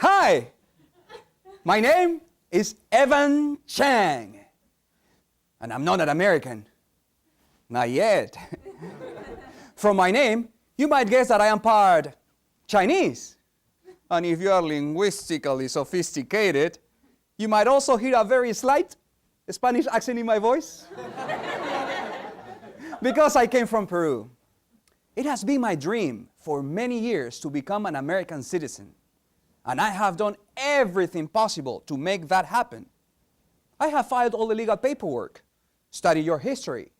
Hi, my name is Chang, and I'm not an American. Not yet. From my name, you might guess that I am part Chinese. And if you are linguistically sophisticated, you might also hear a very slight Spanish accent in my voice. Because I came from Peru. It has been my dream for many years to become an American citizen. And I have done everything possible to make that happen. I have filed all the legal paperwork, studied your history.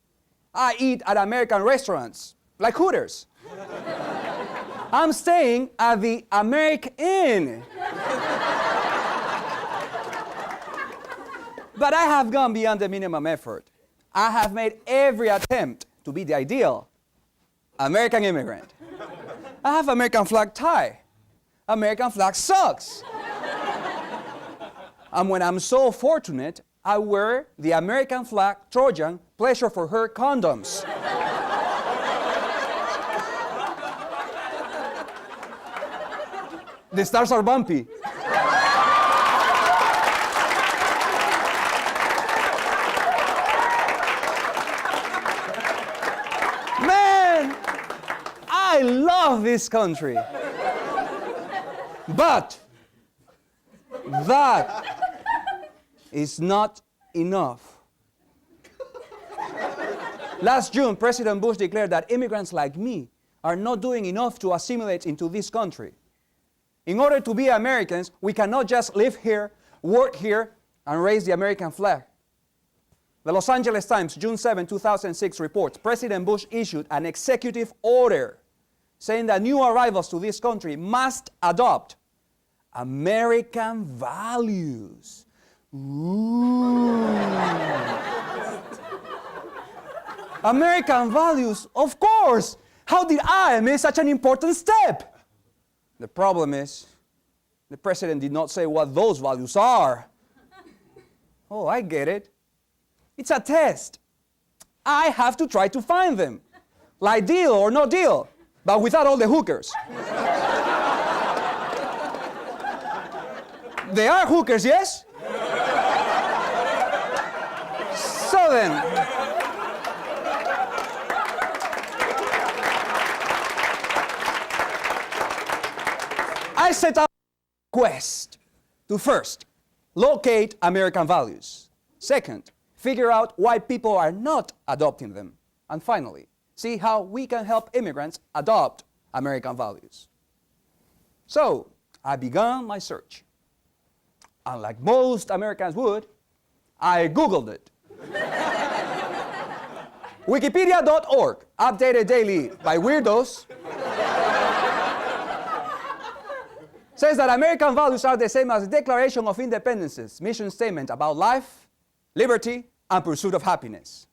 I eat at American restaurants, like Hooters. I'm staying at the American Inn. But I have gone beyond the minimum effort. I have made every attempt to be the ideal American immigrant. I have American flag tie. American flag socks. And when I'm so fortunate, I wear the American flag Trojan pleasure for her condoms. The stars are bumpy. Man, I love this country. But that is not enough. Last June, President Bush declared that immigrants like me are not doing enough to assimilate into this country. In order to be Americans, we cannot just live here, work here, and raise the American flag. The Los Angeles Times, June 7, 2006 reports, President Bush issued an executive order saying that new arrivals to this country must adopt American values. Ooh. American values, of course. How did I miss such an important step? The problem is, the president did not say what those values are. Oh, I get it. It's a test. I have to try to find them. Like deal or no deal, but without all the hookers. They are hookers, yes? So then, I set out a quest to first, locate American values. Second, figure out why people are not adopting them. And finally, see how we can help immigrants adopt American values. So, I began my search. And like most Americans would, I Googled it. Wikipedia.org, updated daily by weirdos, says that American values are the same as the Declaration of Independence's mission statement about life, liberty, and pursuit of happiness.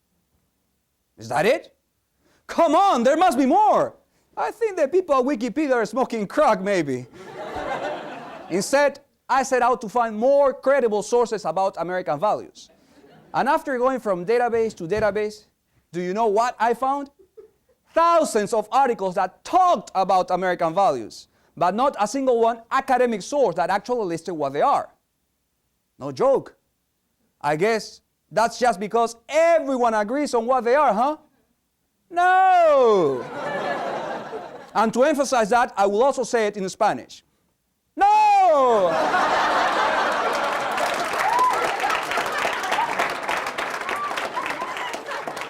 Is that it? Come on, there must be more. I think the people at Wikipedia are smoking crack, maybe. Instead, I set out to find more credible sources about American values. And after going from database to database, do you know what I found? Thousands of articles that talked about American values, but not a single one academic source that actually listed what they are. No joke. I guess that's just because everyone agrees on what they are, huh? No! And to emphasize that, I will also say it in Spanish. No!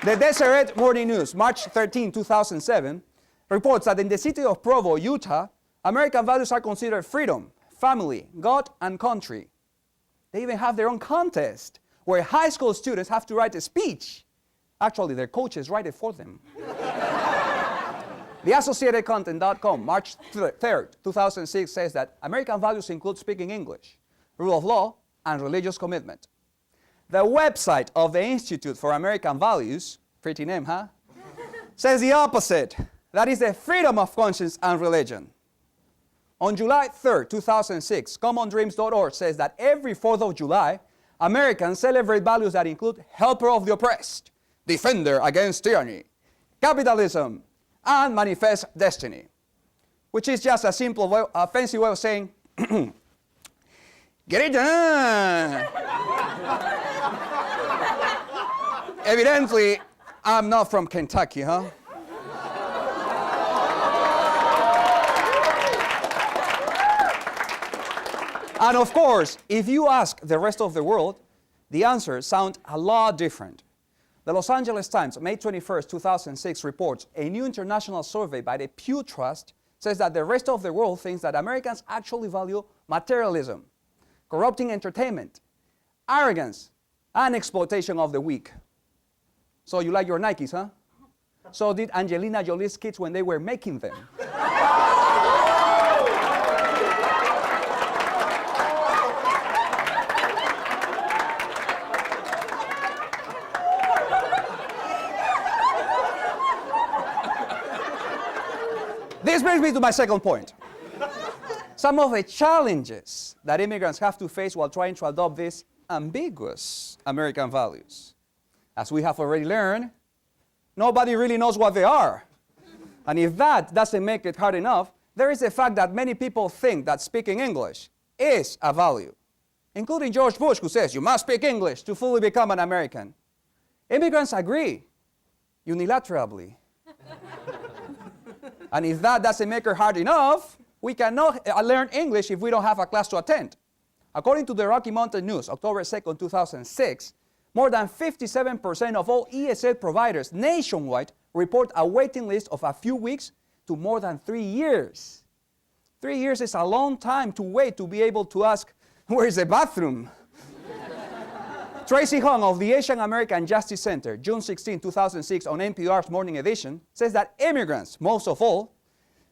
The Deseret Morning News, March 13, 2007, reports that in the city of Provo, Utah, American values are considered freedom, family, God, and country. They even have their own contest, where high school students have to write a speech. Actually, their coaches write it for them. TheAssociatedContent.com, March 3rd, 2006, says that American values include speaking English, rule of law, and religious commitment. The website of the Institute for American Values, pretty name, huh? Says the opposite. That is the freedom of conscience and religion. On July 3rd, 2006, CommonDreams.org says that every 4th of July, Americans celebrate values that include helper of the oppressed, defender against tyranny, capitalism, and manifest destiny, which is just a simple, fancy way of saying Get it done. Evidently, I'm not from Kentucky, huh? And of course, if you ask the rest of the world, the answers sound a lot different. The Los Angeles Times, May 21st, 2006 reports a new international survey by the Pew Trust says that the rest of the world thinks that Americans actually value materialism, corrupting entertainment, arrogance, and exploitation of the weak. So you like your Nikes, huh? So did Angelina Jolie's kids when they were making them. This brings me to my second point. Some of the challenges that immigrants have to face while trying to adopt these ambiguous American values. As we have already learned, nobody really knows what they are. And if that doesn't make it hard enough, there is the fact that many people think that speaking English is a value, including George Bush, who says you must speak English to fully become an American. Immigrants agree unilaterally. And if that doesn't make it hard enough, we cannot learn English if we don't have a class to attend. According to the Rocky Mountain News, October 2nd, 2006, more than 57% of all ESL providers nationwide report a waiting list of a few weeks to more than 3 years. 3 years is a long time to wait to be able to ask, where is the bathroom? Tracy Hong of the Asian American Justice Center, June 16, 2006, on NPR's Morning Edition, says that immigrants, most of all,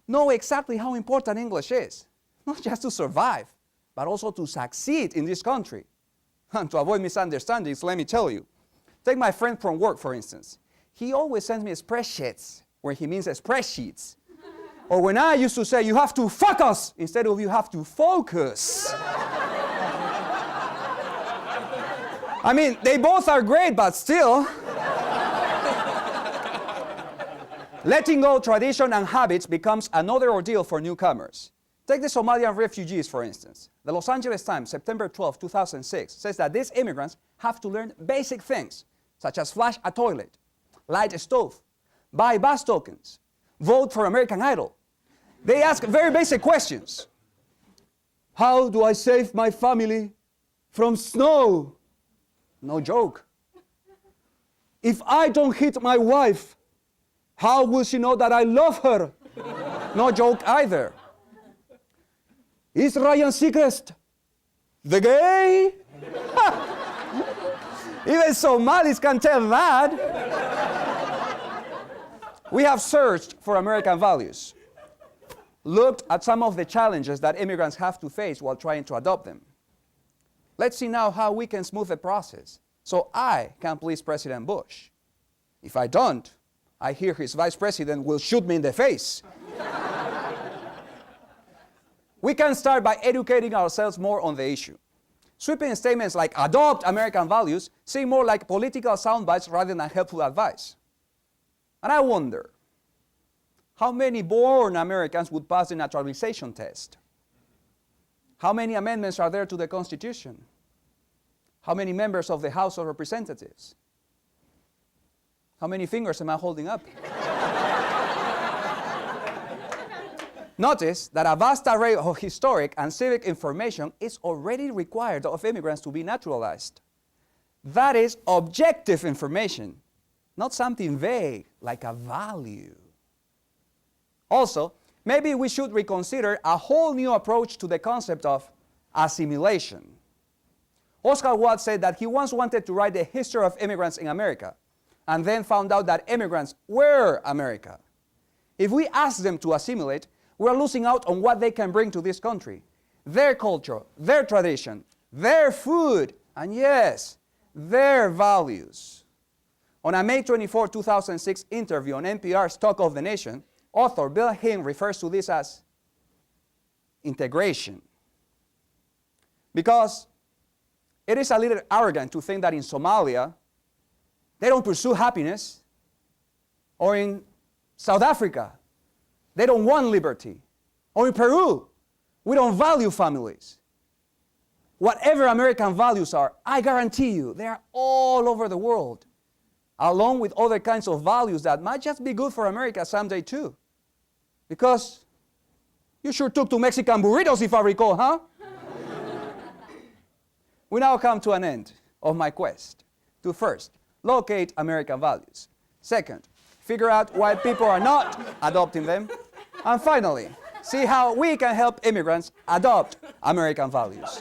know exactly how important English is, not just to survive, but also to succeed in this country. And to avoid misunderstandings, let me tell you. Take my friend from work, for instance. He always sends me spreadsheets, where he means spreadsheets. Or when I used to say, you have to focus, instead of you have to focus. I mean, they both are great, but still. Letting go tradition and habits becomes another ordeal for newcomers. Take the Somalian refugees, for instance. The Los Angeles Times, September 12, 2006, says that these immigrants have to learn basic things, such as flush a toilet, light a stove, buy bus tokens, vote for American Idol. They ask very basic questions. How do I save my family from snow? No joke. If I don't hit my wife, how will she know that I love her? No joke either. Is Ryan Seacrest the gay? Even Somalis can tell that. We have searched for American values, looked at some of the challenges that immigrants have to face while trying to adopt them. Let's see now how we can smooth the process so I can please President Bush. If I don't, I hear his vice president will shoot me in the face. We can start by educating ourselves more on the issue. Sweeping statements like adopt American values seem more like political soundbites rather than helpful advice. And I wonder, how many born Americans would pass the naturalization test? How many amendments are there to the Constitution? How many members of the House of Representatives? How many fingers am I holding up? Notice that a vast array of historic and civic information is already required of immigrants to be naturalized. That is objective information, not something vague like a value. Also, maybe we should reconsider a whole new approach to the concept of assimilation. Oscar Wilde said that he once wanted to write the history of immigrants in America, and then found out that immigrants were America. If we ask them to assimilate, we're losing out on what they can bring to this country. Their culture, their tradition, their food, and yes, their values. On a May 24, 2006 interview on NPR's Talk of the Nation, author Bill Hinn refers to this as integration. Because it is a little arrogant to think that in Somalia, they don't pursue happiness, or in South Africa, they don't want liberty, or in Peru, we don't value families. whatever American values are, I guarantee you, they are all over the world, along with other kinds of values that might just be good for America someday too. Because you sure took to Mexican burritos, if I recall, huh? We now come to an end of my quest to first, locate American values. Second, figure out why people are not adopting them. And finally, see how we can help immigrants adopt American values.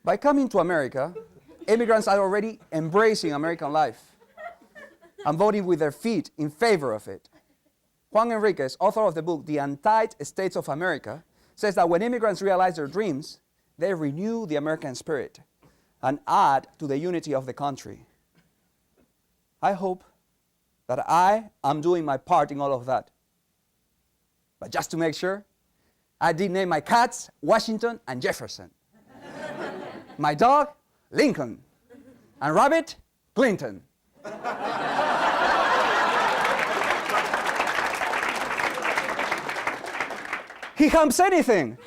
By coming to America, immigrants are already embracing American life and voting with their feet in favor of it. Juan Enriquez, author of the book The Untied States of America, says that when immigrants realize their dreams, they renew the American spirit and add to the unity of the country. I hope that I am doing my part in all of that. But just to make sure, I did name my cats Washington and Jefferson. My dog, Lincoln. And rabbit, Clinton. He humps anything.